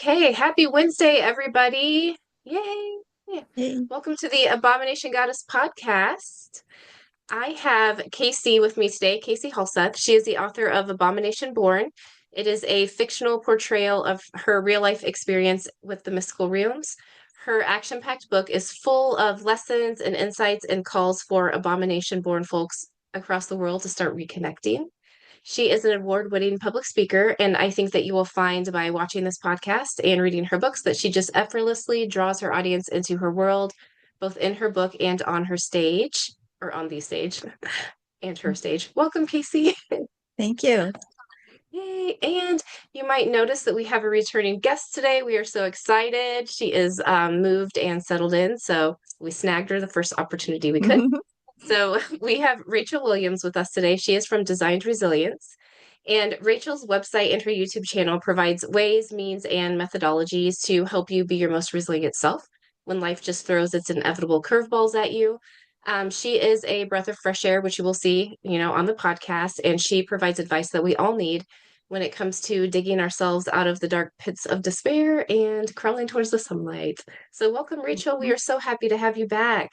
Okay, happy Wednesday, everybody. Yay. Hey. Welcome to the Abomination Goddess podcast. I have Casie with me today, Casie Halseth. She is the author of Abomination Born. It is a fictional portrayal of her real life experience with the mystical realms. Her action-packed book is full of lessons and insights and calls for Abomination Born folks across the world to start reconnecting. She is an award-winning public speaker, and I think that you will find by watching this podcast and reading her books that she just effortlessly draws her audience into her world, both in her book and on her stage, or on the stage, and her stage. Welcome, Casie. Thank you. Yay. And you might notice that we have a returning guest today. We are so excited. She is moved and settled in, so we snagged her the first opportunity we could. So we have Rachel Williams with us today. She is from Designed Resilience. And Rachel's website and her YouTube channel provides ways, means, and methodologies to help you be your most resilient self when life just throws its inevitable curveballs at you. She is a breath of fresh air, which you will see, on the podcast, and she provides advice that we all need when it comes to digging ourselves out of the dark pits of despair and crawling towards the sunlight. So welcome, Rachel. We are so happy to have you back.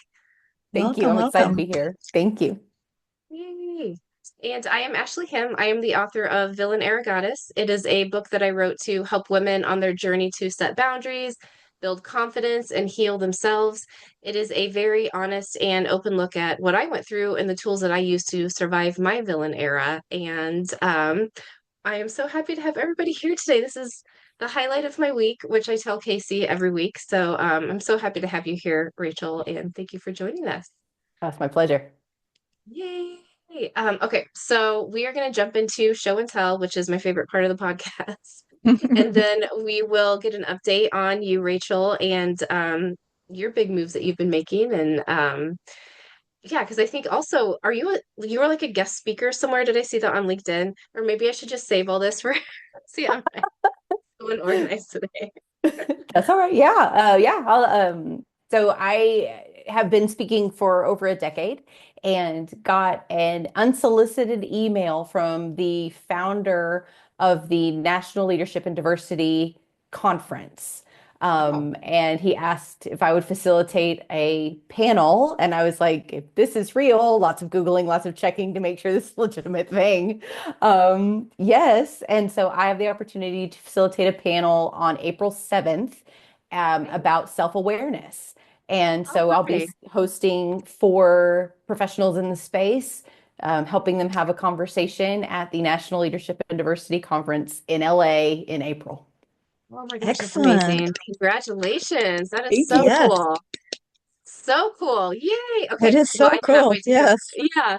Thank you. Welcome, I'm excited to welcome. be here. Thank you. Yay. And I am Ashley Kim. I am the author of Villain Goddess. It is a book that I wrote to help women on their journey to set boundaries, build confidence, and heal themselves. It is a very honest and open look at what I went through and the tools that I used to survive my villain era. And I am so happy to have everybody here today. This is the highlight of my week, which I tell Casie every week. So I'm so happy to have you here, Rachel, and thank you for joining us. That's my pleasure. Yay. Okay, so we are going to jump into show and tell, which is my favorite part of the podcast. And then we will get an update on you, Rachel, and your big moves that you've been making. And yeah, because I think also, you were like a guest speaker somewhere? Did I see that on LinkedIn? Or maybe I should just save all this for, see, I'm so unorganized today. That's all right. Yeah. So I have been speaking for over a decade and got an unsolicited email from the founder of the National Leadership and Diversity Conference. Wow. And he asked if I would facilitate a panel. And I was like, if this is real, lots of Googling, lots of checking to make sure this is a legitimate thing. Yes. And so I have the opportunity to facilitate a panel on April 7th about self-awareness. And Oh, so I'll be hi. hosting for professionals in the space, helping them have a conversation at the National Leadership and Diversity Conference in LA in April. Oh my gosh, that's Excellent. amazing. Congratulations. That is Thank so you. Yes, cool. So cool. Yay. it Okay. is Well, so I cannot cool. wait to hear. Yes. Yeah,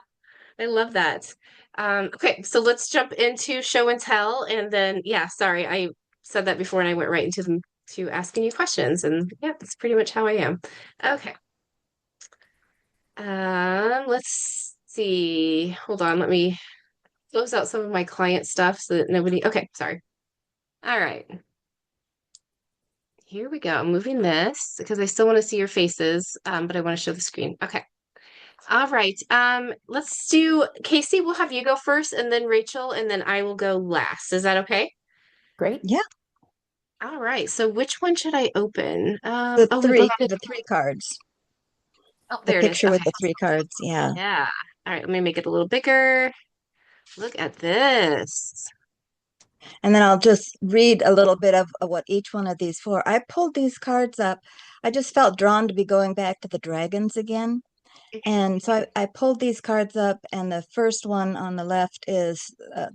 I love that. Okay, so let's jump into show and tell. And then, yeah, sorry, I said that before and I went right into them to asking you questions. And yeah, that's pretty much how I am. Okay. Let's see. Hold on, let me close out some of my client stuff so that nobody. Okay, sorry. All right. Here we go. I'm moving this because I still want to see your faces, but I want to show the screen. Okay. All right. Let's do Casie, we'll have you go first and then Rachel, and then I will go last. Is that okay? Great. Yeah. All right. So which one should I open? Oh, we both did. The three cards. Oh, The there it is. picture with Okay. the three cards. Yeah. Yeah. All right, let me make it a little bigger. Look at this. And then I'll just read a little bit of what each one of these for. I pulled these cards up. I just felt drawn to be going back to the dragons again. And so I pulled these cards up, and the first one on the left is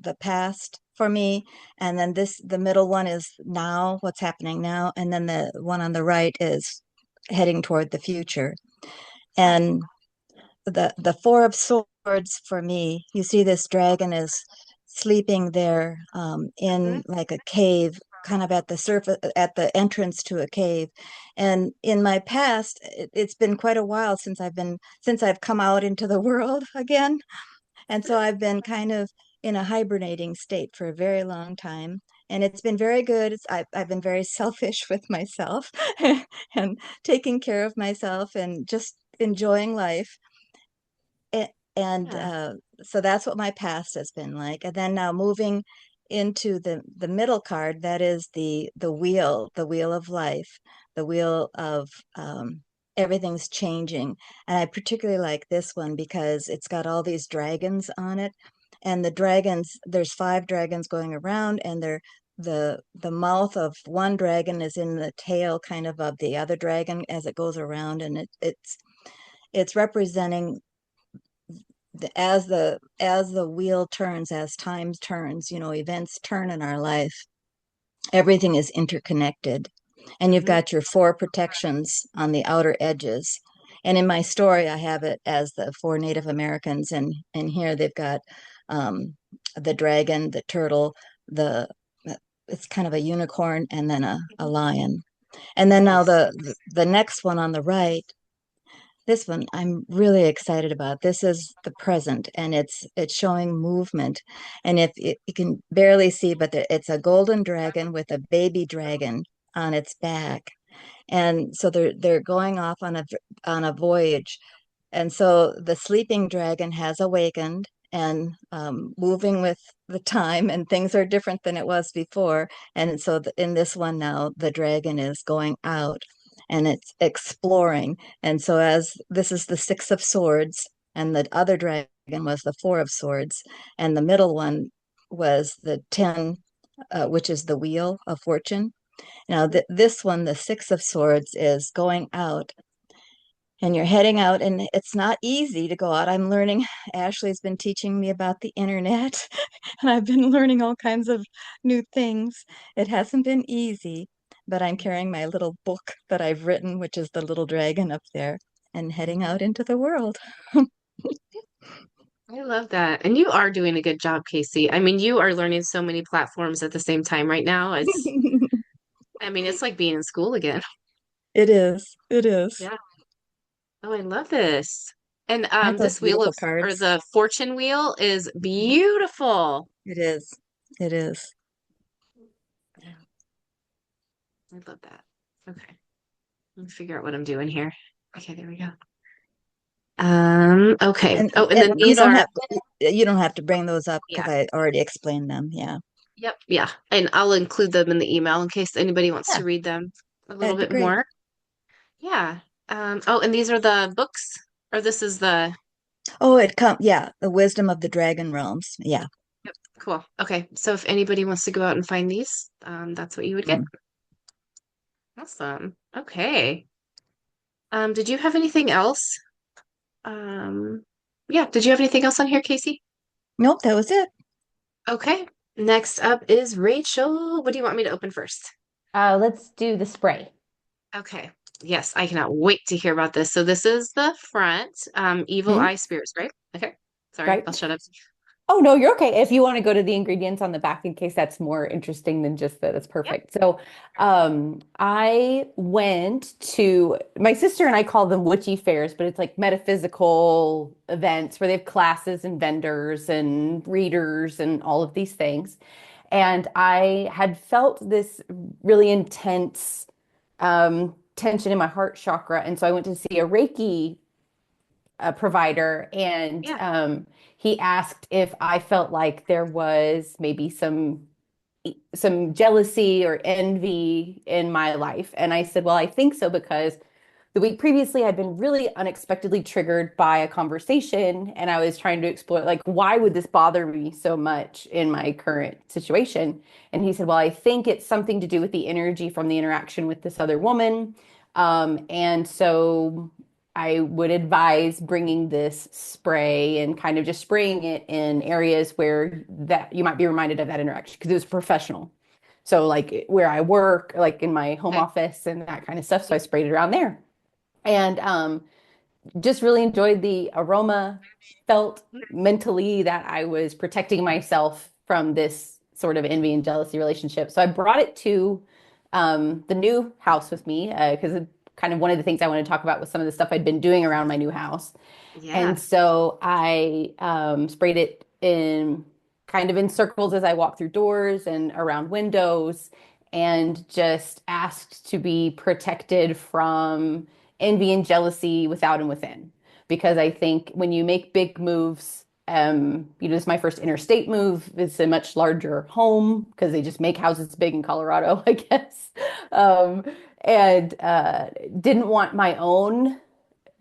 the past for me, and then the middle one is now, what's happening now, and then the one on the right is heading toward the future. And the Four of Swords for me, you see this dragon is sleeping there Mhm. in like a cave, kind of at the surface, at the entrance to a cave. And in my past, it's been quite a while since I've come out into the world again. And so I've been kind of in a hibernating state for a very long time. And it's been very good. I've been very selfish with myself and taking care of myself and just enjoying life. And Yeah. so that's what my past has been like. And then now moving into the middle card, that is the wheel of life, the wheel of everything's changing. And I particularly like this one because it's got all these dragons on it. And the dragons, there's 5 dragons going around, and they're the mouth of one dragon is in the tail kind of the other dragon as it goes around, and it's representing as the wheel turns, as time turns, events turn in our life, everything is interconnected. And you've Hmm. got your 4 protections on the outer edges. And in my story, I have it as the 4 Native Americans, and here they've got the dragon, the turtle, the it's kind of a unicorn, and then a lion. And then now Nice. the next one on the right, this one I'm really excited about. This is the present, and it's showing movement. And if you can barely see, but it's a golden dragon with a baby dragon on its back. And so they're going off on a voyage. And so the sleeping dragon has awakened and moving with the time, and things are different than it was before. And so in this one now, the dragon is going out and it's exploring. And so as this is the 6 of Swords, and the other dragon was the 4 of Swords, and the middle one was the 10, which is the Wheel of Fortune. Now, this one, the 6 of Swords, is going out, and you're heading out, and it's not easy to go out. I'm learning. Ashley's been teaching me about the internet, and I've been learning all kinds of new things. It hasn't been easy, but I'm carrying my little book that I've written, which is the little dragon up there, and heading out into the world. I love that. And you are doing a good job, Casie. I mean, you are learning so many platforms at the same time right now. I mean, it's like being in school again. It is. It is. Yeah. Oh, I love this. And Aren't those this wheel beautiful of, or cards? the fortune wheel is beautiful. It is. It is. Yeah, I love that. Okay. Let me figure out what I'm doing here. Okay, there we go. Okay. And Oh, and and then these are, you don't have to bring those up because yeah. I already explained them. Yeah. Yep, yeah. And I'll include them in the email in case anybody wants Yeah, to read them a little that'd be bit great. more. Yeah. Oh, and these are the books, or this is the, Oh, yeah, the wisdom of the dragon realms. Yeah. yep, cool. Okay. So if anybody wants to go out and find these, that's what you would get. Mm. Awesome. Okay. Did you have anything else? Um, yeah, did you have anything else on here, Casie? Nope, that was it. Okay. Next up is Rachel. What do you want me to open first? Let's do the spray. Okay. Yes, I cannot wait to hear about this. So this is the front, Evil Hmm? Eye Spirits, right? Okay. Sorry, Right. I'll shut up. Oh, no, you're okay. If you want to go to the ingredients on the back in case that's more interesting than just that, it's Yep. perfect. So, I went to my sister and I call them witchy fairs, but it's like metaphysical events where they have classes and vendors and readers and all of these things. And I had felt this really intense tension in my heart chakra. And so I went to see a Reiki provider, and Yeah. he asked if I felt like there was maybe some jealousy or envy in my life. And I said, well, I think so because the week previously I'd been really unexpectedly triggered by a conversation, and I was trying to explore like why would this bother me so much in my current situation. And he said, well, I think it's something to do with the energy from the interaction with this other woman. And so I would advise bringing this spray and kind of just spraying it in areas where that you might be reminded of that interaction because it was professional. So like where I work, like in my home Okay. office and that kind of stuff. So I sprayed it around there, and just really enjoyed the aroma. Felt mentally that I was protecting myself from this sort of envy and jealousy relationship. So I brought it to the new house with me because kind of one of the things I want to talk about was some of the stuff I'd been doing around my new house. Yeah. And so I sprayed it in kind of in circles as I walked through doors and around windows, and just asked to be protected from envy and jealousy without and within. Because I think when you make big moves This is my first interstate move. It's a much larger home because they just make houses big in Colorado, I guess. Um, and didn't want my own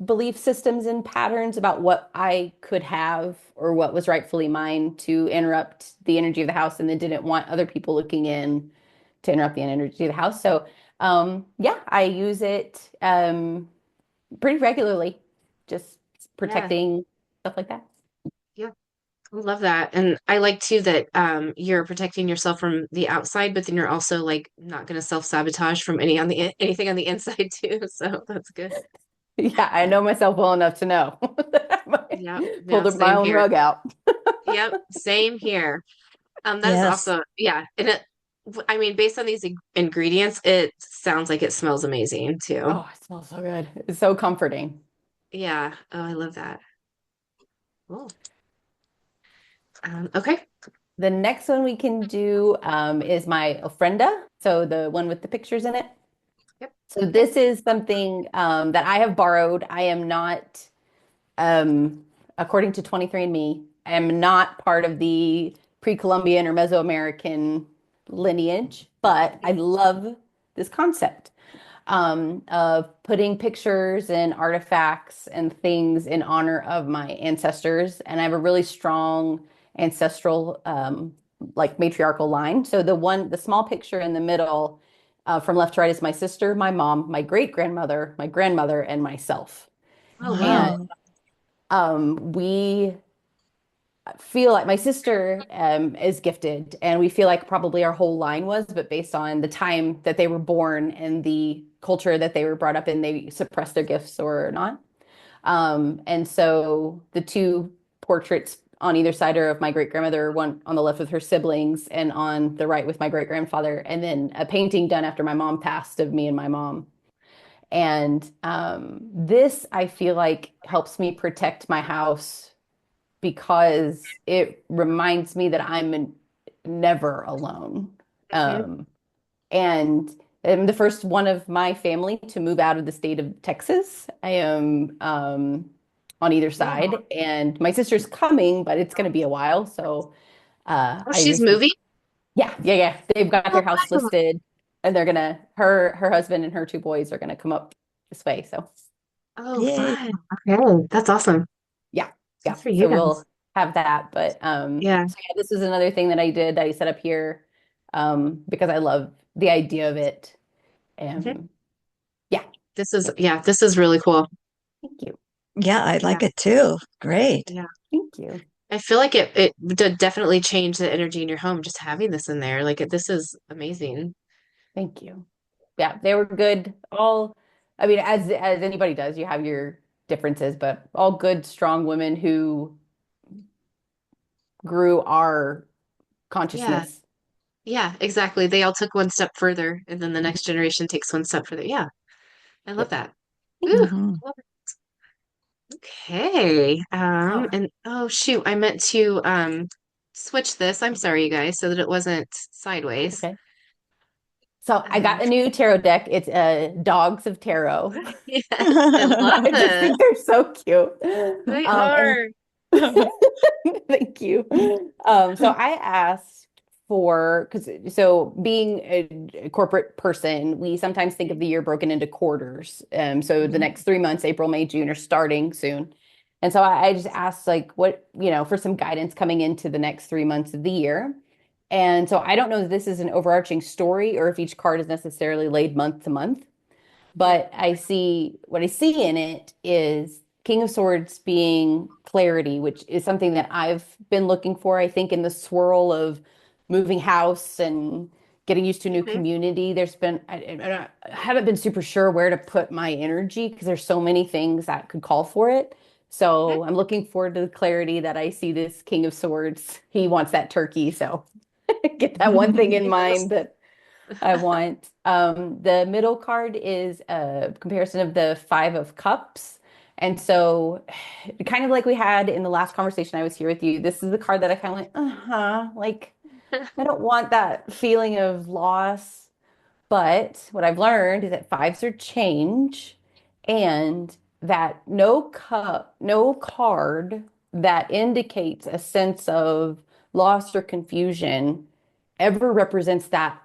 belief systems and patterns about what I could have or what was rightfully mine to interrupt the energy of the house, and then didn't want other people looking in to interrupt the energy of the house. So, yeah, I use it pretty regularly, just Yeah. protecting stuff like that. Yeah. I love that. And I like too that you're protecting yourself from the outside, but then you're also like not going to self-sabotage from anything on the inside too. So that's good. Yeah, I know myself well enough to know that I might Yeah. pull Yeah, my same own here. rug out. Yep, same here. That is Yes. also, yeah. I mean, based on these ingredients, it sounds like it smells amazing too. Oh, it smells so good. It's so comforting. Yeah. Oh, I love that. Cool. Okay. The next one we can do is my ofrenda, so the one with the pictures in it. Yep. So this is something that I have borrowed. I am not, according to 23andMe, I am not part of the pre-Columbian or Mesoamerican lineage, but I love this concept of putting pictures and artifacts and things in honor of my ancestors. And I have a really strong ancestral, like matriarchal line. So the small picture in the middle, from left to right is my sister, my mom, my great grandmother, my grandmother, and myself. Oh, And wow. Wow. we feel like my sister is gifted, and we feel like probably our whole line was, but based on the time that they were born and the culture that they were brought up in, they suppressed their gifts or not. And so the two portraits on either side are of my great grandmother, one on the left with her siblings, and on the right with my great grandfather, and then a painting done after my mom passed of me and my mom. And this, I feel like, helps me protect my house because it reminds me that never alone. Mhm. Um, and I'm the first one of my family to move out of the state of Texas. I am on either Yeah. side, and my sister's coming, but it's going to be a while. So Oh, I she's recently, moving? yeah, yeah, yeah. They've got Oh, their house wow. listed, and they're gonna her husband and her two boys are gonna come up this way. So Oh, Yay. fun. Okay. That's awesome. yeah, Good yeah. for you So we'll guys. have that. But Yeah. so yeah, this is another thing that I did that I set up here because I love the idea of it. Mhm. Um, yeah. This is really cool. Thank you. Yeah, I Yeah. like it too. Great. Yeah. Thank you. I feel like it did definitely change the energy in your home just having this in there. This is amazing. Thank you. Yeah, they were good. All, I mean, as anybody does, you have your differences, but all good, strong women who grew our Yeah. consciousness. Yeah, exactly. They all took one step further, and then the next generation takes one step further. Yeah, I love Yep. that. Thank Ooh, you. Hmm. love it. Okay. Oh, And oh shoot, I meant to switch this. I'm sorry, you guys, so that it wasn't sideways. okay. So I Um, got a new tarot deck. It's Dogs of Tarot. yes, I love I just this. think they're so cute. They And are. thank you. So I asked for, because so being a corporate person, we sometimes think of the year broken into quarters. So the Mhm. next 3 months, April, May, June, are starting soon. And so I just asked, like, what, for some guidance coming into the next 3 months of the year. And so I don't know if this is an overarching story or if each card is necessarily laid month to month. Mhm. But what I see in it is King of Swords being clarity, which is something that I've been looking for. I think in the swirl of moving house and getting used to a new Mhm. community, I haven't been super sure where to put my energy because there's so many things that could call for it. Mhm. So I'm looking forward to the clarity that I see this King of Swords. He wants that turkey, so get that one thing in Yes. mind that I want. The middle card is a comparison of the Five of Cups. And so, kind of like we had in the last conversation I was here with you, this is the card that I kind of went, uh-huh, like I don't want that feeling of loss. But what I've learned is that fives are change and that no card that indicates a sense of loss or confusion ever represents that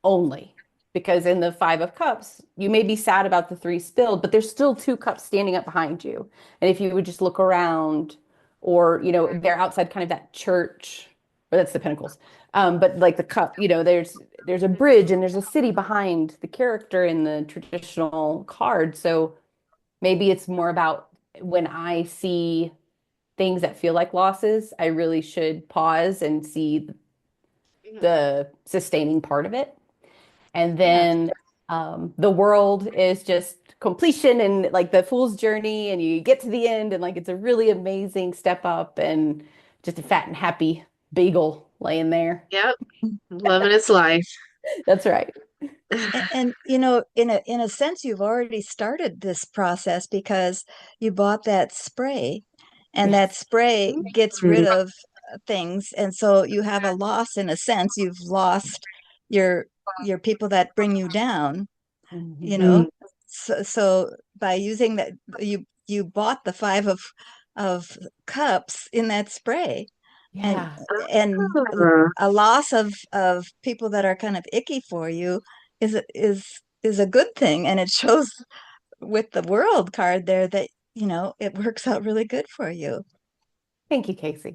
only. Because in the Five of Cups, you may be sad about the three spilled, but there's still two cups standing up behind you. And if you would just look around, or, they're outside kind of that church, or that's the Pentacles. But like the cup, there's a bridge and there's a city behind the character in the traditional card. So maybe it's more about when I see things that feel like losses, I really should pause and see Mhm. the sustaining part of it. And Yeah. then the world is just completion and like the fool's journey, and you get to the end, and like it's a really amazing step up and just a fat and happy bagel laying there. Yep. Loving its life. That's right. And in a sense, you've already started this process because you bought that spray, and that Yes. spray gets rid Mhm. of things, and so you have a loss in a sense. You've lost your your people that bring you down, you Mhm. know. Mhm. So by using that, you bought the five of cups in that spray, and Yeah. and Ah, a loss of people that are kind of icky for you is a good thing, and it shows with the world card there that it works out really good for you. Thank you, Casey.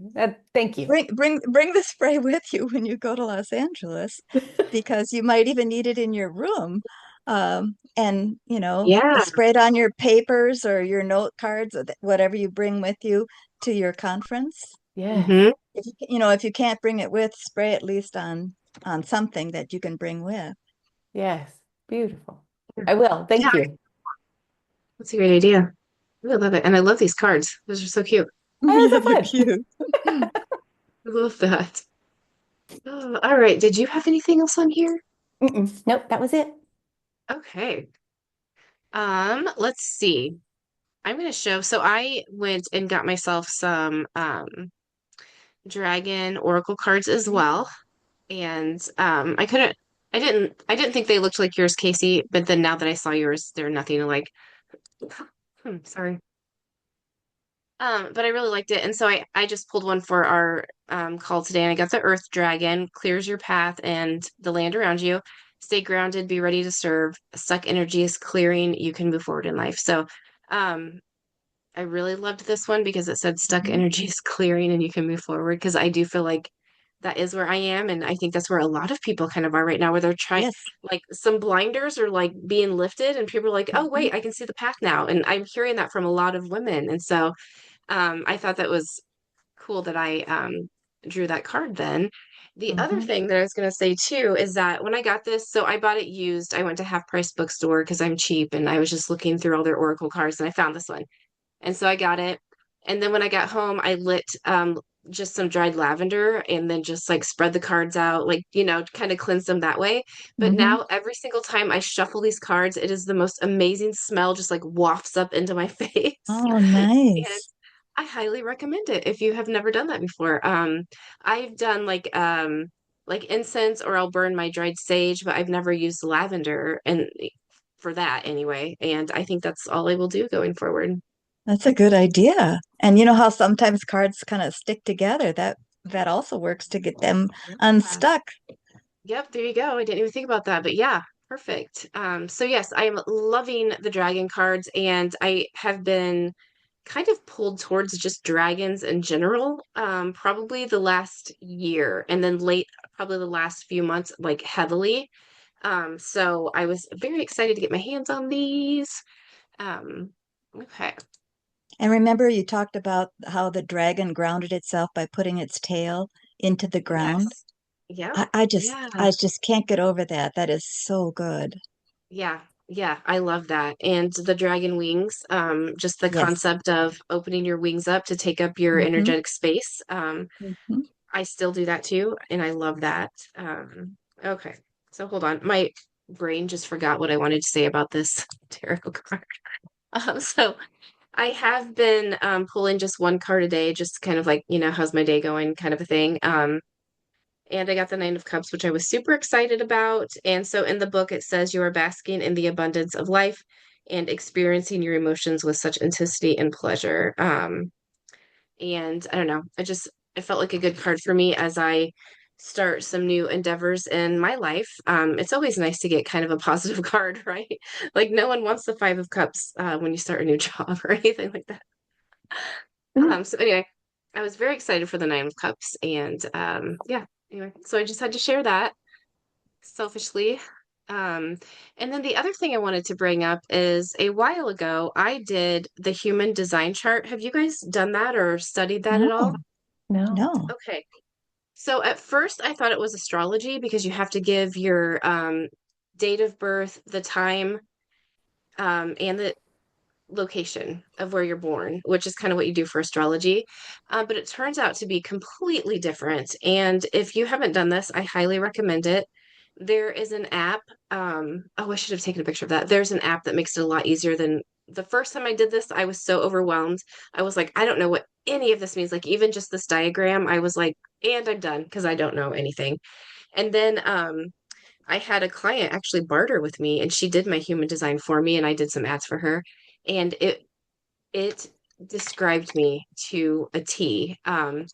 Thank you. Bring the spray with you when you go to Los Angeles, because you might even need it in your room. And yeah. spray it on your papers or your note cards, or whatever you bring with you to your conference. Yes. Hmm. If you can't bring it with, spray at least on something that you can bring with. Yes. Beautiful. I will. Yeah, Thank you. that's a great idea. I really love it. And I love these cards. Those are so cute. Oh, Yeah, that's so they're fun. cute. I love that. Oh, all right. Did you have anything else on here? Mm-mm. Nope, that was it. Okay. Let's see. I'm gonna show. So I went and got myself some dragon oracle cards as well. And I didn't think they looked like yours, Casey, but then now that I saw yours, they're nothing like sorry. But I really liked it. And so I just pulled one for our call today, and I got the Earth Dragon, clears your path and the land around you. Stay grounded, be ready to serve. Stuck energy is clearing, you can move forward in life. So um I really loved this one because it said stuck Mhm. energy is clearing and you can move forward, because I do feel like that is where I am. And I think that's where a lot of people kind of are right now, where they're trying, Yes. like some blinders are like being lifted and people are like, oh, Mhm. wait, I can see the path now. And I'm hearing that from a lot of women. And so I thought that was cool that I drew that card then. The other Mhm. thing that I was going to say too is that when I got this, so I bought it used. I went to Half Price Bookstore because I'm cheap, and I was just looking through all their Oracle cards and I found this one. And so I got it. And then when I got home, I lit just some dried lavender and then just like spread the cards out, like, kind of cleanse them that way. But Mhm. now every single time I shuffle these cards, it is the most amazing smell just like wafts up into my face. Oh, And nice. I highly recommend it if you have never done that before. I've done like incense, or I'll burn my dried sage, but I've never used lavender and for that anyway. And I think that's all I will do going forward. That's a good idea. And you know how sometimes cards kind of stick together? That also works to get them Yeah. unstuck. Yep, there you go. I didn't even think about that, but yeah, perfect. So yes, I am loving the dragon cards, and I have been kind of pulled towards just dragons in general, probably the last year, and then probably the last few months, like heavily. So I was very excited to get my hands on these. Um, okay. And remember, you talked about how the dragon grounded itself by putting its tail into the ground. Yes. Yep. I just can't get over that. That is so good. Yeah, yeah, I love that. And the dragon wings, just the Yes. concept of opening your wings up to take up your Hmm. energetic space. Hmm. I still do that too, and I love that. Okay, so hold on. My brain just forgot what I wanted to say about this tarot card. So I have been pulling just one card a day, just kind of like, how's my day going kind of a thing. And I got the Nine of Cups, which I was super excited about. And so in the book, it says you are basking in the abundance of life and experiencing your emotions with such intensity and pleasure. And I don't know, it felt like a good card for me as I start some new endeavors in my life. It's always nice to get kind of a positive card, right? Like no one wants the Five of Cups when you start a new job or anything like that. So anyway, I was very excited for the Nine of Cups, and yeah, anyway, so I just had to share that selfishly. Um, and then the other thing I wanted to bring up is a while ago, I did the human design chart. Have you guys done that or studied that at all? No, No. no. Okay. So at first I thought it was astrology because you have to give your date of birth, the time, and the location of where you're born, which is kind of what you do for astrology. But it turns out to be completely different. And if you haven't done this, I highly recommend it. There is an app. Oh, I should have taken a picture of that. There's an app that makes it a lot easier than the first time I did this. I was so overwhelmed. I was like, I don't know what any of this means. Like, even just this diagram, I was like, and I'm done because I don't know anything. And then I had a client actually barter with me and she did my human design for me and I did some ads for her and it described me to a T. And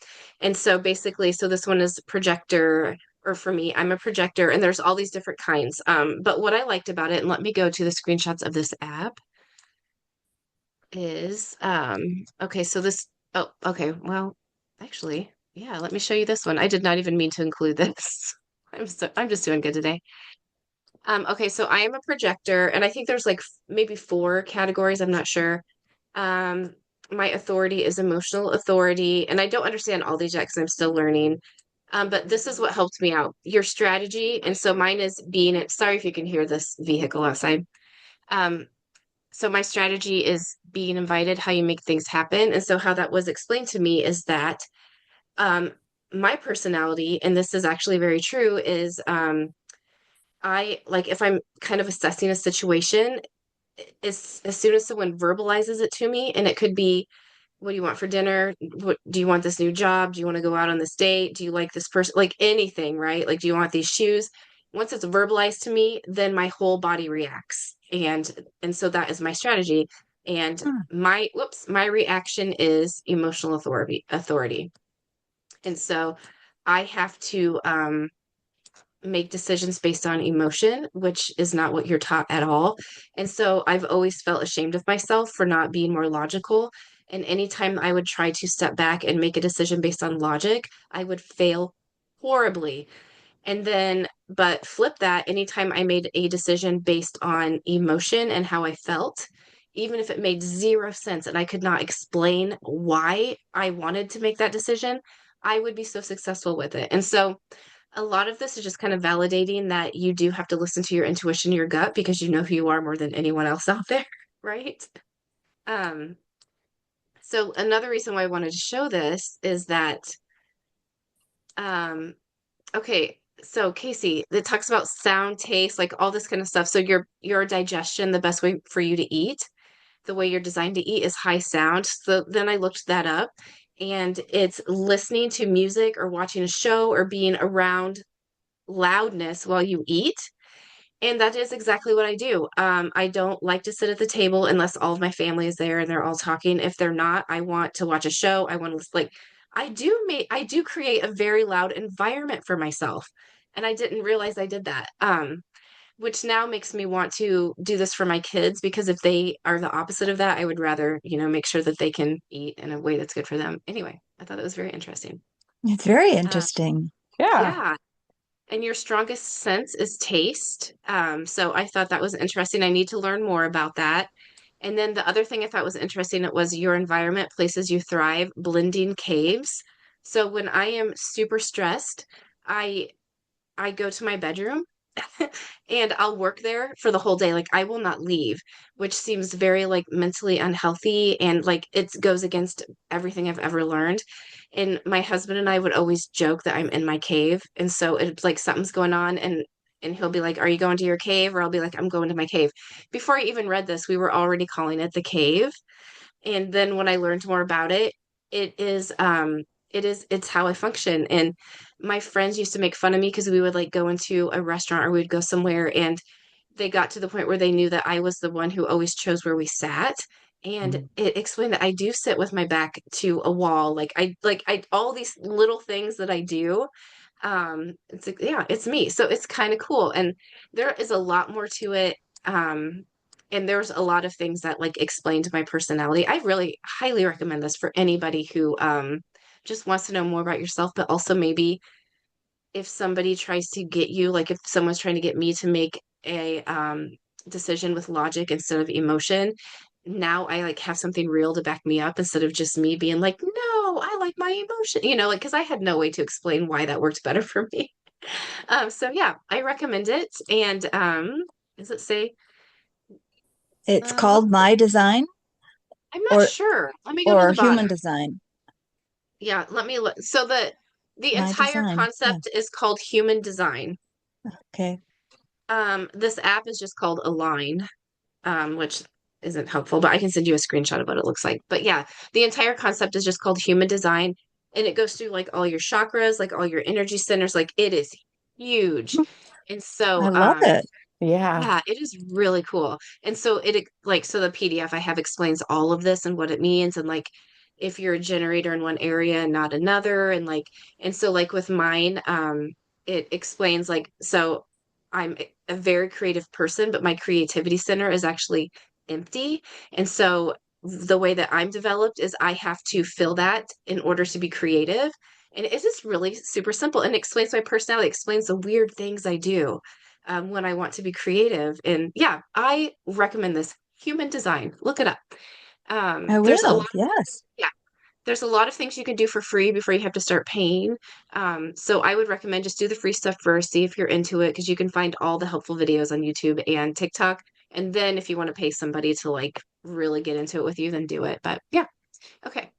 so basically, so this one is projector, or for me, I'm a projector, and there's all these different kinds. But what I liked about it, and let me go to the screenshots of this app, is okay, so this, oh, okay, well, actually, yeah, let me show you this one. I did not even mean to include this. I'm just doing good today. Okay, so I am a projector, and I think there's like maybe four categories, I'm not sure. Um, my authority is emotional authority, and I don't understand all these yet because I'm still learning. But this is what helped me out. Your strategy, and so mine is being it. Sorry if you can hear this vehicle outside. Um, so my strategy is being invited, how you make things happen. And so how that was explained to me is that um, my personality, and this is actually very true, is I like if I'm kind of assessing a situation, as soon as someone verbalizes it to me, and it could be, what do you want for dinner? What do you want this new job? Do you want to go out on this date? Do you like this person? Like anything, right? Like, do you want these shoes? Once it's verbalized to me, then my whole body reacts. And so that is my strategy. And Hmm. my reaction is emotional authority. And so I have to make decisions based on emotion, which is not what you're taught at all. And so I've always felt ashamed of myself for not being more logical. And anytime I would try to step back and make a decision based on logic, I would fail horribly. And then, but flip that, anytime I made a decision based on emotion and how I felt, even if it made zero sense and I could not explain why I wanted to make that decision, I would be so successful with it. And so a lot of this is just kind of validating that you do have to listen to your intuition, your gut, because you know who you are more than anyone else out there, right? Um, so another reason why I wanted to show this is that, um, okay, so Casie, it talks about sound, taste, like all this kind of stuff. So your digestion, the best way for you to eat, the way you're designed to eat is high sound. So then I looked that up, and it's listening to music or watching a show or being around loudness while you eat. And that is exactly what I do. I don't like to sit at the table unless all of my family is there and they're all talking. If they're not, I want to watch a show. I want to like I do create a very loud environment for myself. And I didn't realize I did that. Which now makes me want to do this for my kids because if they are the opposite of that, I would rather, make sure that they can eat in a way that's good for them. Anyway, I thought that was very interesting. It's very Uh, interesting. Yeah. yeah. And your strongest sense is taste. So I thought that was interesting. I need to learn more about that. And then the other thing I thought was interesting, it was your environment, places you thrive, blending caves. So when I am super stressed, I I go to my bedroom and I'll work there for the whole day. Like I will not leave, which seems very like mentally unhealthy and like it goes against everything I've ever learned. And my husband and I would always joke that I'm in my cave. And so it's like something's going on and he'll be like, "Are you going to your cave?" Or I'll be like, "I'm going to my cave." Before I even read this, we were already calling it the cave. And then when I learned more about it, it is it's how I function. And my friends used to make fun of me because we would like go into a restaurant or we'd go somewhere and they got to the point where they knew that I was the one who always chose where we sat. and it explained that I do sit with my back to a wall. Like I all these little things that I do. It's like, yeah, it's me. So it's kind of cool. And there is a lot more to it. Um, and there's a lot of things that like explain to my personality. I really highly recommend this for anybody who just wants to know more about yourself, but also maybe if somebody tries to get you, like if someone's trying to get me to make a decision with logic instead of emotion, now I like have something real to back me up instead of just me being like, no, I like my emotion, like because I had no way to explain why that worked better for me. So yeah, I recommend it. And does it say It's what called My Design I'm not or sure. Let me go to or the Human bottom. Design. Yeah, let me look. So the My entire Design. Yeah. concept is called human design. Okay. This app is just called Align, which isn't helpful, but I can send you a screenshot of what it looks like. But yeah, the entire concept is just called human design, and it goes through like all your chakras, like all your energy centers, like it is huge. And I so, love it. Yeah. yeah, it is really cool. And so like so the PDF I have explains all of this and what it means and like if you're a generator in one area and not another and so like with mine it explains like so I'm a very creative person but my creativity center is actually empty. And so the way that I'm developed is I have to fill that in order to be creative. And it is really super simple and it explains my personality, it explains the weird things I do when I want to be creative. And yeah, I recommend this human design. Look it up. I There's a lot, will. Yes. yeah, there's a lot of things you can do for free before you have to start paying. So I would recommend just do the free stuff first, see if you're into it, because you can find all the helpful videos on YouTube and TikTok. And then if you want to pay somebody to like really get into it with you, then do it. But yeah, okay.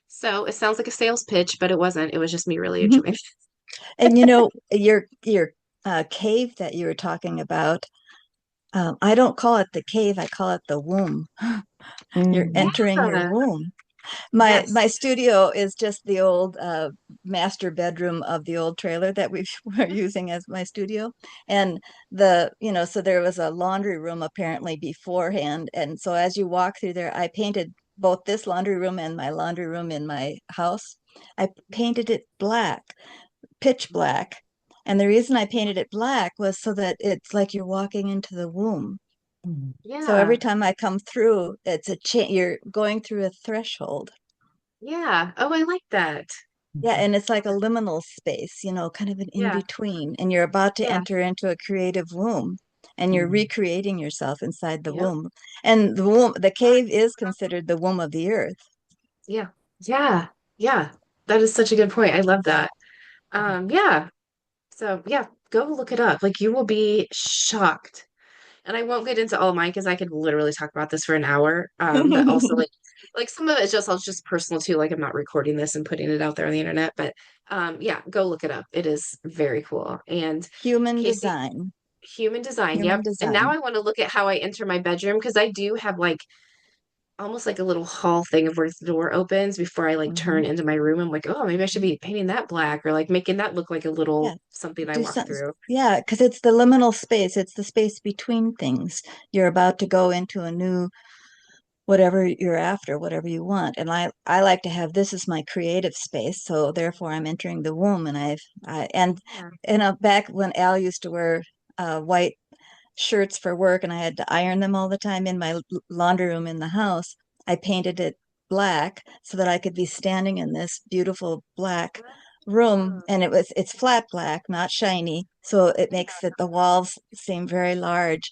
So it sounds like a sales pitch, but it wasn't. It was just me really enjoying it. And your cave that you were talking about, I don't call it the cave, I call it the womb. You're Mm. entering your Yeah. womb. My Yes. studio is just the old master bedroom of the old trailer that we were using as my studio. And so there was a laundry room apparently beforehand. And so as you walk through there, I painted both this laundry room and my laundry room in my house. I painted it black, pitch black. And the reason I painted it black was so that it's like you're walking into the womb. So every Yeah. time I come through, it's a you're going through a threshold. Yeah. Oh, I like that. Yeah, and it's like a liminal space, kind of an in Yeah. between. And you're about to Yeah. enter into a creative womb and you're recreating yourself inside the Yep. womb. And the cave is considered the womb of the earth. Yeah. Yeah. Yeah. That is such a good point. I love that. Yeah. So yeah, go look it up. Like you will be shocked. And I won't get into all mine because I could literally talk about this for an hour. But also like some of it's just personal too. Like I'm not recording this and putting it out there on the internet. But yeah, go look it up. It is very cool. And Human Casie, design. human design. Human Yep. And now design. I want to look at how I enter my bedroom because I do have like almost like a little hall thing of where the door opens before I like Hmm. turn into my room. I'm like, oh, maybe I should be painting that black or like making that look like a little Yeah. something I Do walk some, through. yeah, because it's the liminal space. It's the space between things. You're about to go into a new whatever you're after, whatever you want. And I like to have this as my creative space. So therefore I'm entering the womb and Yeah. back when Al used to wear white shirts for work and I had to iron them all the time in my laundry room in the house, I painted it black so that I could be standing in this beautiful black room and it's flat black, not shiny. So it makes the walls seem very large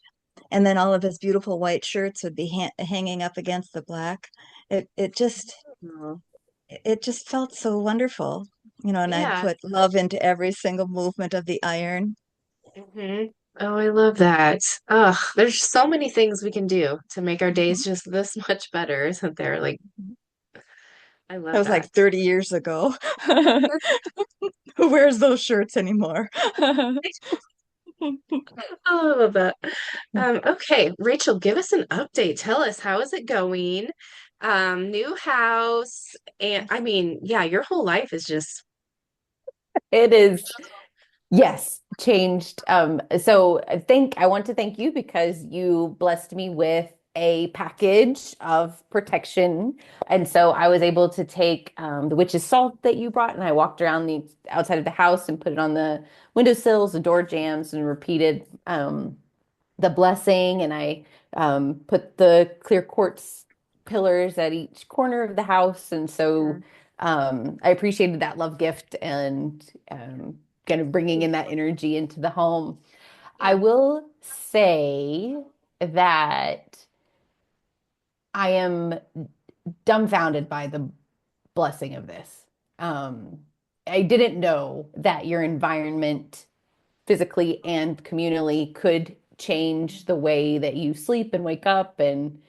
and then all of his beautiful white shirts would be hanging up against the black. Oh, It just felt so wonderful, and I'd yeah. put love into every single movement of the iron. Hmm. Oh, I love that. Ugh, there's so many things we can do to make our days Mhm. just this much better, isn't there? Like, I That love was like that. 30 years ago. Who wears those shirts anymore? Oh, I love that. Okay, Rachel, give us an update. Tell us how is it going? New house, and I mean, yeah, your whole life is just It is, yes, changed. So I want to thank you because you blessed me with a package of protection. And so I was able to take the witch's salt that you brought, and I walked around the outside of the house and put it on the windowsills and door jambs and repeated the blessing. And I put the clear quartz pillars at each corner of the house. And so I appreciated that love gift and kind of bringing in that energy into the home. I Yeah. will say that I am dumbfounded by the blessing of this. Um, I didn't know that your environment physically and communally could change the way that you sleep and wake up. And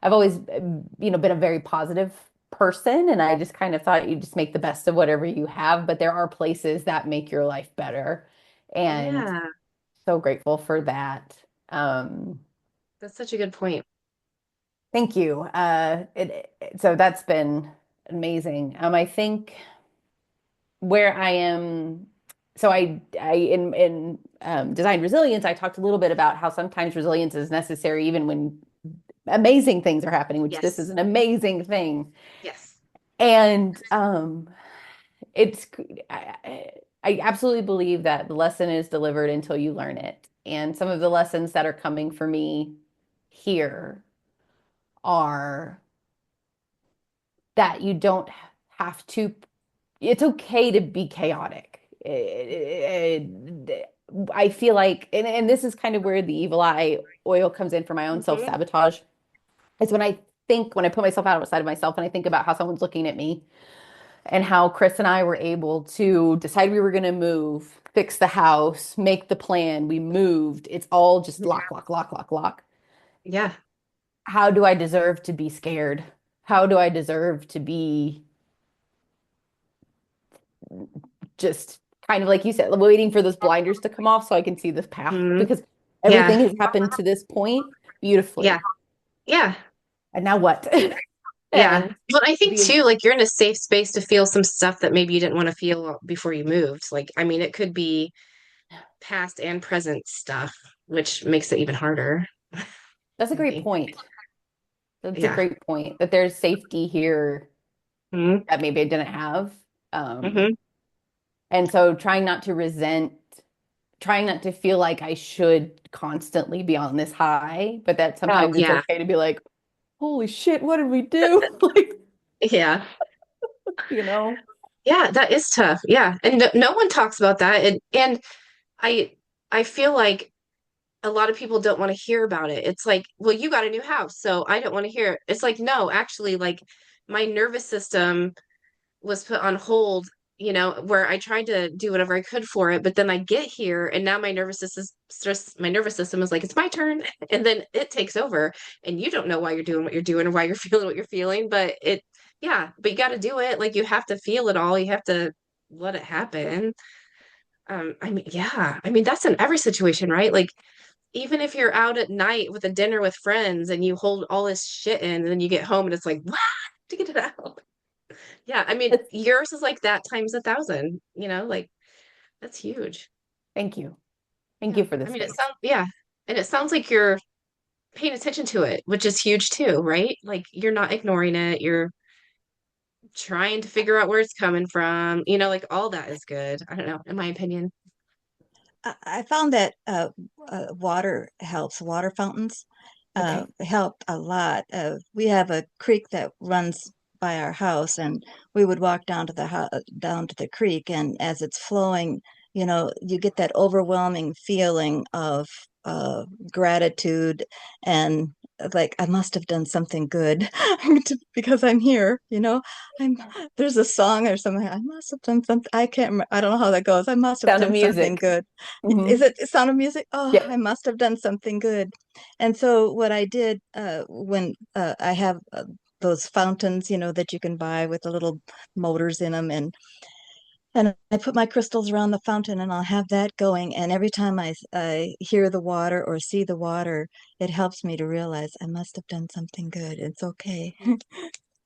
I've always, been a very positive person, and I just kind of thought you just make the best of whatever you have. But there are places that make your life better, and Yeah. so grateful for that. Um, That's such a good point. Thank you. So that's been amazing. I think where I am, so I in design resilience, I talked a little bit about how sometimes resilience is necessary even when amazing things are happening, which this is Yes. an amazing thing. Yes. And it's I absolutely believe that the lesson is delivered until you learn it. And some of the lessons that are coming for me here are that you don't have to, it's okay to be chaotic. I feel like, and this is kind of where the evil eye oil comes in for my own Hmm. self-sabotage. It's when I put myself outside of myself and I think about how someone's looking at me and how Chris and I were able to decide we were going to move, fix the house, make the plan. We moved. It's all just lock, lock, lock, lock, lock. Yeah. How do I deserve to be scared? How do I deserve to be just kind of like you said, waiting for those blinders to come off so I can see this path? Hmm. Because Yeah. everything has happened to this point Yeah. beautifully. Yeah. And now what? Yeah. And But I think the too, like you're in a safe space to feel some stuff that maybe you didn't want to feel before you moved. Like, I mean, it could be past and present stuff, which makes it even harder, that's a I great think. point. That's a Yeah. great point that there's safety here Hmm. that maybe I didn't have. Um, Hmm. and so trying not to feel like I should constantly be on this high, but that Oh, sometimes it's yeah. okay to be like, holy shit, what did we do? Like, Yeah. you know, Yeah, that is tough. Yeah. And no one talks about that. And I I feel like a lot of people don't want to hear about it. It's like, well, you got a new house, so I don't want to hear it. It's like, no, actually, like my nervous system was put on hold, where I tried to do whatever I could for it, but then I get here and now my nervous system is like, it's my turn. And then it takes over and you don't know why you're doing what you're doing or why you're feeling what you're feeling, but you got to do it. Like you have to feel it all. You have to let it happen. I mean, yeah, I mean, that's in every situation, right? Like, even if you're out at night with a dinner with friends and you hold all this shit in, and then you get home and it's like, what? To get it out. Yeah, I mean, it's, yours is like that times 1,000, like that's huge. thank you. Thank Yeah. you for the I mean, it space. sounds, yeah. And it sounds like you're paying attention to it, which is huge too, right? Like you're not ignoring it. You're trying to figure out where it's coming from. Like all that is good. I don't know, in my opinion. I found that water helps. Water fountains Okay. helped a lot. We have a creek that runs by our house, and we would walk down to down to the creek, and as it's flowing, you get that overwhelming feeling of gratitude and like I must have done something good because I'm here. I'm there's a song or something. I must have done something. I can't remember. I don't know how that goes. I must have Sound of done something Music. good. Is Hmm. it Sound of Music? Oh, I Yep. must have done something good. And so what I did when I have those fountains, that you can buy with the little motors in them, and I put my crystals around the fountain, and I'll have that going. And every time I hear the water or see the water, it helps me to realize I must have done something good. It's okay.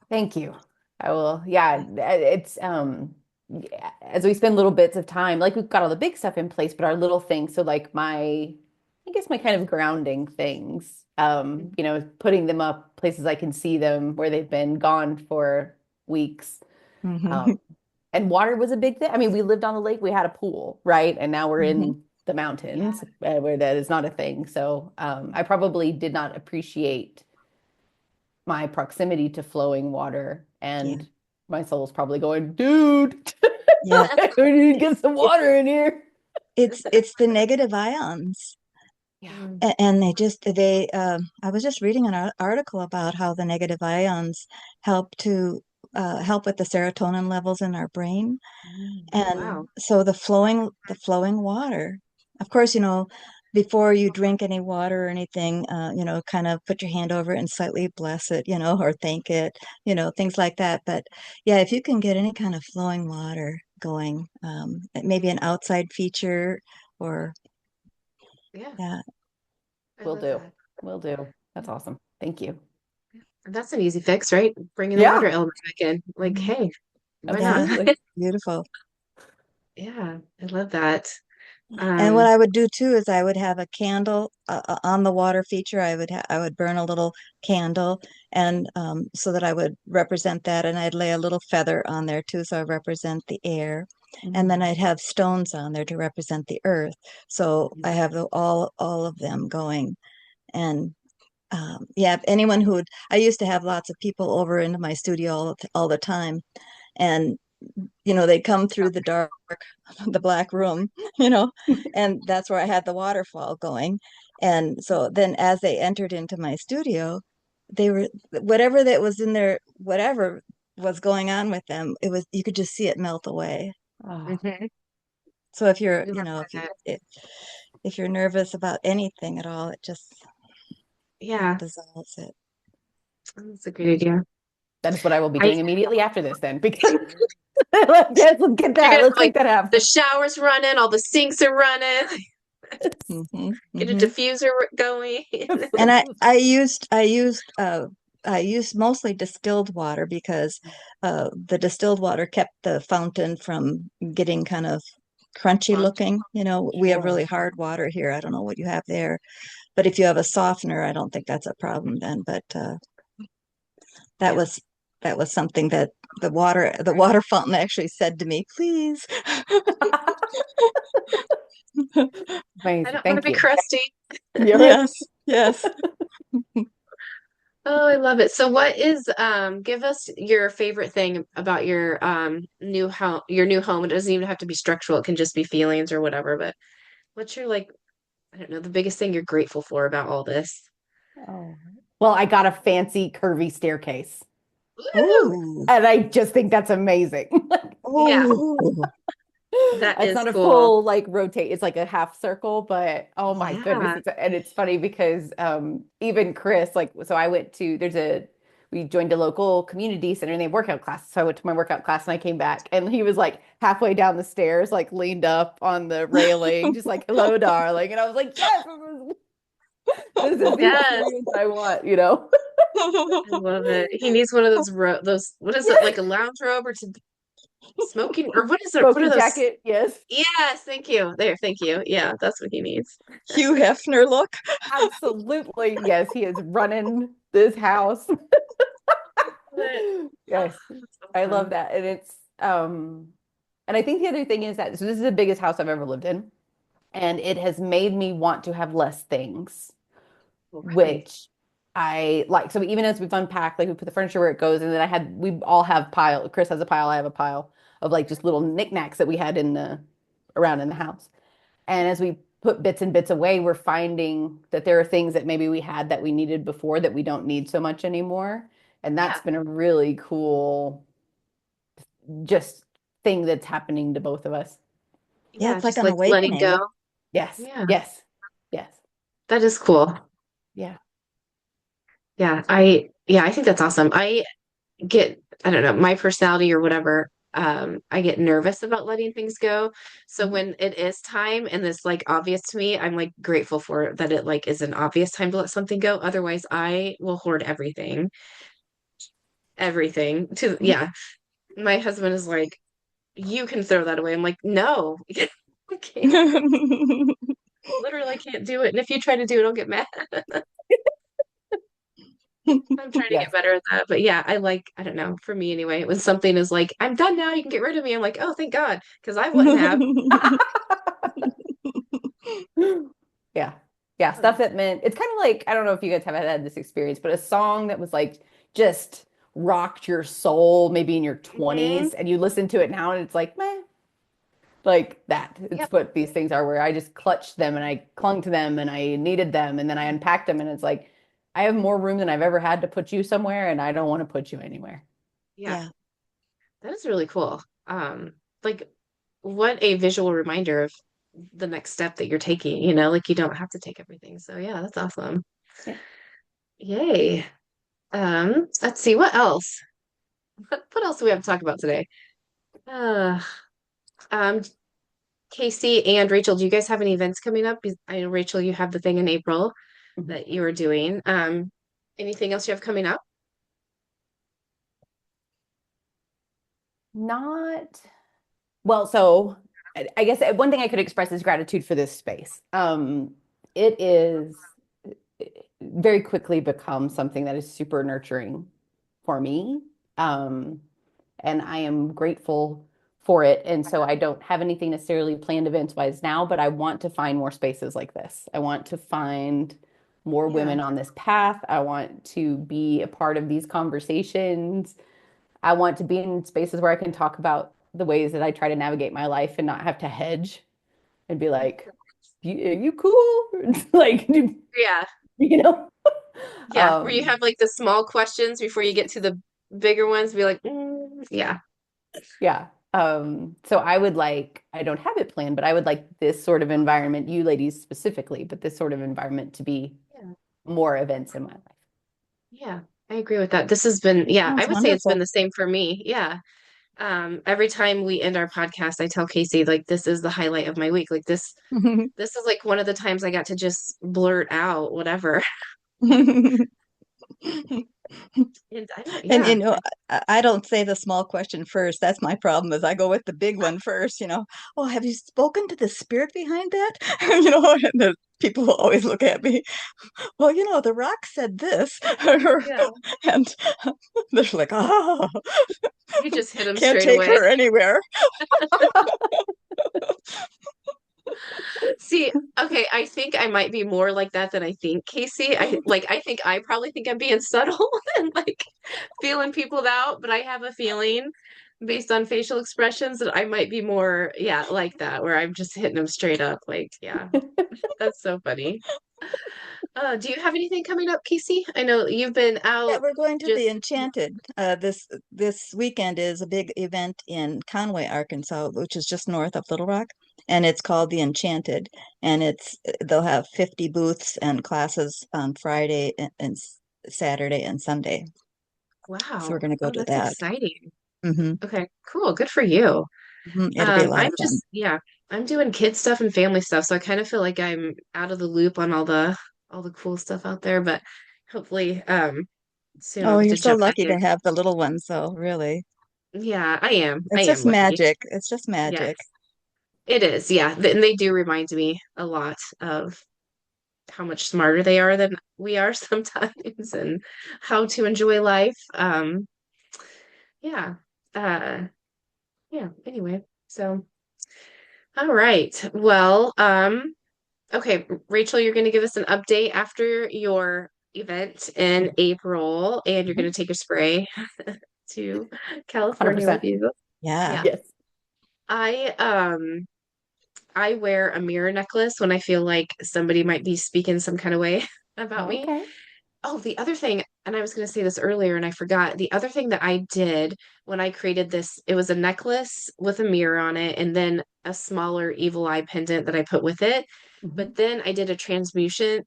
Thank you. I will. Yeah, it's yeah, as we spend little bits of time, like we've got all the big stuff in place, but our little things. So like my I guess my kind of grounding things, you know, putting them up places I can see them where they've been gone for weeks. Um, Hmm. and water was a big thing. I mean, we lived on the lake, we had a pool, right? And now we're Hmm. in the mountains where that is not a thing. So I probably did not appreciate my proximity to flowing water. Yeah. And my soul's probably going, dude, Yeah. we need to get some It, water in here. it's the negative ions. Yeah. And I was just reading an article about how the negative ions help to help with the serotonin levels in our brain. Oh, And wow. so the flowing water, of course, before you drink any water or anything, kind of put your hand over it and slightly bless it, or thank it, things like that. But yeah, if you can get any kind of flowing water going, maybe an outside feature or Yeah, yeah, I Will love do. that. Will do. That's awesome. Thank you. And that's an easy fix, right? Bringing the water Yeah, element back in. Like, mhm, hey, why not? yeah, absolutely. beautiful. Yeah, I love that. And what Um, I would do too is I would have a candle on the water feature. I would burn a little candle, and so that I would represent that, and I'd lay a little feather on there too, so I represent the air, and then Mhm. I'd have stones on there to represent the earth. So I have all of them going, and yeah, if anyone I used to have lots of people over into my studio all the time, and they'd come through the dark, the black room, you know, and that's where I had the waterfall going. And so then as they entered into my studio, they were whatever that was in there, whatever was going on with them, you could just see it melt away. Oh, mhm. So if you're, We love that. if you're nervous about anything at all, it just Yeah, dissolves it. that's a great idea. that is what I will be I doing immediately after this then because let's get You're that. gonna Let's like make that the happen. shower's running, all the sinks are running, Hmm. get a Hmm. diffuser going. And I used mostly distilled water because the distilled water kept the fountain from getting kind of crunchy Clump. looking. We have Sure. really hard water here. I don't know what you have there, but if you have a softener, I don't think that's a problem then. But that Yeah. was that was something that the water fountain actually said to me, please. I Amazing. don't want to Thank be you. crusty. You're Yes, yes. Oh, I love it. So give us your favorite thing about your new home. It doesn't even have to be structural. It can just be feelings or whatever, but what's your like, I don't know, the biggest thing you're grateful for about all this? Oh. Well, I got a fancy curvy staircase, Woo! Oh, and I just think that's amazing. Yeah, oh, that It's is not a cool. full like rotate, it's like a half circle, but oh my goodness, Yeah. and it's funny because even Chris, like so I went to there's a we joined a local community center and they have workout class. So I went to my workout class and I came back and he was like halfway down the stairs, like leaned up on the railing, just like hello, darling. And I was like, yes, this is the Yes. experience I want, you know? I love it. He needs one of those, what is it, like a lounge robe or to smoking, or what are Smoking those? jacket, yes. Yes, thank you. There, thank you. Yeah, that's what he needs. Hugh Hefner look. Absolutely. Yes, he is running this house. But Yes, that's I love awesome. that. And it's and I think the other thing is that so this is the biggest house I've ever lived in, and it has made me want to have less things, All right. which I like. So even as we've unpacked, like we put the furniture where it goes, and then we all have pile. Chris has a pile, I have a pile of like just little knickknacks that we had in the around in the house. And as we put bits and bits away, we're finding that there are things that maybe we had that we needed before that we don't need so much anymore. And that's Yeah. been a really cool just thing that's happening to both of us. Yeah, Yeah, it's like just an like letting awakening. go. Yes, Yeah, yes, yes, that is cool. yeah. Yeah, I think that's awesome. I don't know, my personality or whatever, I get nervous about letting things go. So Mhm. when it is time and it's like obvious to me, I'm like grateful for that it like is an obvious time to let something go. Otherwise, I will hoard everything. Everything to yeah. My husband is like, you can throw that away. I'm like, no. Okay. Literally, I can't do it. And if you try to do it, I'll get mad. I'm trying to get Yes. better at that. But yeah, I don't know, for me anyway, when something is like, I'm done now, you can get rid of me. I'm like, oh, thank God, because I wouldn't have. Yeah. Yeah. Stuff that meant it's kind of like, I don't know if you guys have had this experience, but a song that was like just rocked your soul maybe in your Mhm. 20s and you listen to it now and it's like, meh, like that. It's Yep. what these things are where I just clutched them and I clung to them and I needed them and then I unpacked them and it's like, I have more room than I've ever had to put you somewhere and I don't want to put you anywhere. Yeah, Yeah. that is really cool. Like what a visual reminder of the next step that you're taking, like you don't have to take everything. So yeah, that's awesome. Yeah. Yay. Let's see, what else? What else do we have to talk about today? Uh, um, Casie and Rachel, do you guys have any events coming up? I know, Rachel, you have the thing in April Mhm. that you are doing. Anything else you have coming up? Not well, so I guess one thing I could express is gratitude for this space. It is very quickly become something that is super nurturing for me. Um, and I am grateful for it. And so I don't have anything necessarily planned events wise now, but I want to find more spaces like this. I want to find more Yeah. women on this path. I want to be a part of these conversations. I want to be in spaces where I can talk about the ways that I try to navigate my life and not have to hedge and be like, you cool? Like, Yeah. you know? Yeah. Where you Um, have like the small questions before you get to the bigger ones, be like, yeah. yeah. So I would like, I don't have it planned, but I would like this sort of environment, you ladies specifically, but this sort of environment to be Yeah. more events in my life. Yeah. I agree with that. This has been, yeah, I Sounds would say it's been wonderful. the same for me. Yeah. Every time we end our podcast, I tell Casie, like, this is the highlight of my week. Like this is like one of the times I got to just blurt out whatever. And I don't, And yeah. I don't say the small question first. That's my problem is I go with the big one first. Oh, have you spoken to the spirit behind that? And the people will always look at me. Well, the rock said this. Yeah. And they're like, oh, You just hit him can't straight take away. her anywhere. See, okay, I think I might be more like that than I think, Casie. I probably think I'm being subtle and like feeling peopled out, but I have a feeling based on facial expressions that I might be more, yeah, like that, where I'm just hitting them straight up. Like, yeah, that's so funny. Do you have anything coming up, Casie? I know you've been Yeah, out we're going to the just, Enchanted. This weekend is a big event in Conway, Arkansas, which is just north of Little Rock, and it's called the Enchanted. And they'll have 50 booths and classes on Friday and Saturday and Sunday. So we're wow. going to go Oh, to that's that. exciting. Hmm. Okay, cool. Good for you. It'll be a lot I'm of fun. just, yeah, I'm doing kid stuff and family stuff, so I kind of feel like I'm out of the loop on all the cool stuff out there, but hopefully soon I'll Oh, get you're to so jump back lucky in. to have the little ones, so really. Yeah, I am. I It's am just lucky. magic. It's just Yes, magic. it is. Yeah, and they do remind me a lot of how much smarter they are than we are sometimes and how to enjoy life. Yeah. Uh yeah, anyway. So, all right. Well, okay, Rachel, you're going to give us an update after your event in April, and you're Mhm. going to take a spray to California with 100%. you. Yeah. Yeah. Yes. I I wear a mirror necklace when I feel like somebody might be speaking some kind of way about me. Okay. Oh, the other thing, and I was going to say this earlier and I forgot. The other thing that I did when I created this, it was a necklace with a mirror on it and then a smaller evil eye pendant that I put with it. Mhm. But then I did a transmutation.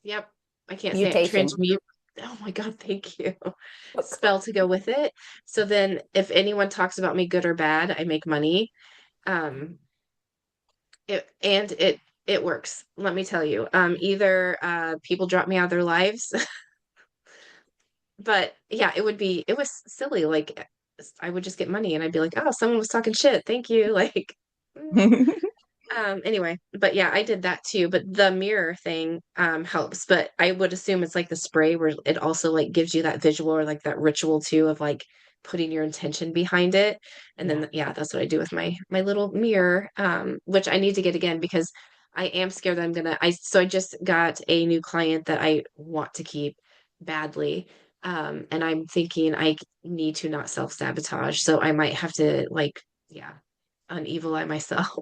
Yep, I can't say it. Mutation. Transmute. Oh my God, thank you. Spell to go with it. So then if anyone talks about me good or bad, I make money. Um, it works, let me tell you. Either people drop me out of their lives. But yeah, it was silly. I would just get money and I'd be like, oh, someone was talking shit. Thank you. Like, mm. Anyway, but yeah, I did that too. But the mirror thing helps. But I would assume it's like the spray where it also like gives you that visual or like that ritual too of like putting your intention behind it. And Yeah. then yeah, that's what I do with my little mirror, which I need to get again because I am scared that I just got a new client that I want to keep badly. And I'm thinking I need to not self-sabotage. So I might have to like, yeah, unevil eye myself.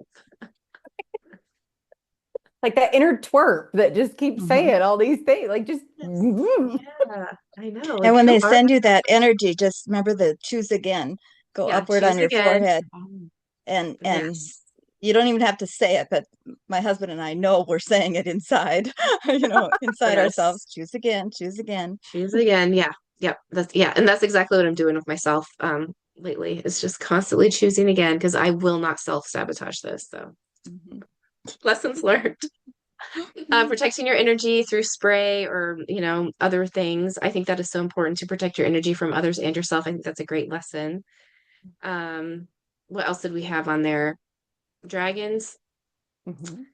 Like that inner twerp that just keeps Mhm. saying all these things. Like just Yes. Yeah, I know. And Like, when who they are send you that energy, just remember the choose again, go Yeah, upward choose on your again. forehead, Um, and Yes. you don't even have to say it, but my husband and I know we're saying it inside, inside Yes. ourselves. Choose again, choose again. Choose again. Yeah. Yep. And that's exactly what I'm doing with myself lately. It's just constantly choosing again because I will not self-sabotage this. So Mhm. lessons learned. Protecting your energy through spray or, other things. I think that is so important to protect your energy from others and yourself. I think that's a great lesson. Um, what else did we have on there? Dragons. Mhm.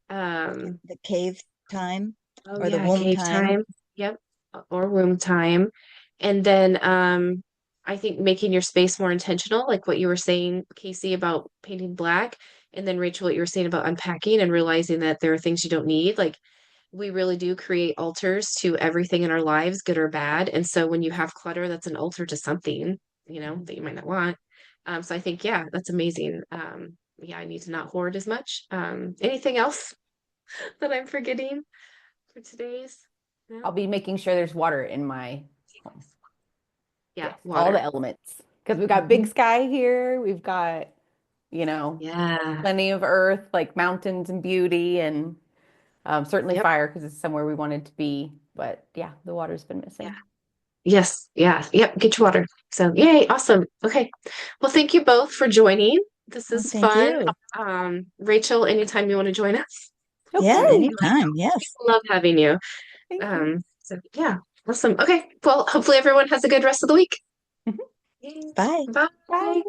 Um, The cave time Oh or the yeah, womb cave time. time. Yep. Or room time. And then I think making your space more intentional, like what you were saying, Casie, about painting black. And then Rachel, what you were saying about unpacking and realizing that there are things you don't need. Like we really do create altars to everything in our lives, good or bad. And so when you have clutter, that's an altar to something, that you might not want. So I think, yeah, that's amazing. Yeah, I need to not hoard as much. Anything else that I'm forgetting for today's? No? I'll be making sure there's water in my home. Yeah, Yes, all the water. elements. Because we've got big Mhm. sky here. We've got, you know, Yeah. plenty of earth, like mountains and beauty, and certainly Yep. fire because it's somewhere we wanted to be. But yeah, the water's been Yeah. missing. Yes. Yeah. Yep. Get your water. So, yay. Awesome. Okay. Well, thank you both for joining. This Oh, is thank fun. you. Rachel, anytime you want to join us, Okay. Yeah, I anytime. Yes. love having you. Thank you. So yeah. Awesome. Okay. Well, hopefully everyone has a good rest of the week. Mhm. Yay. Bye. Bye. Bye.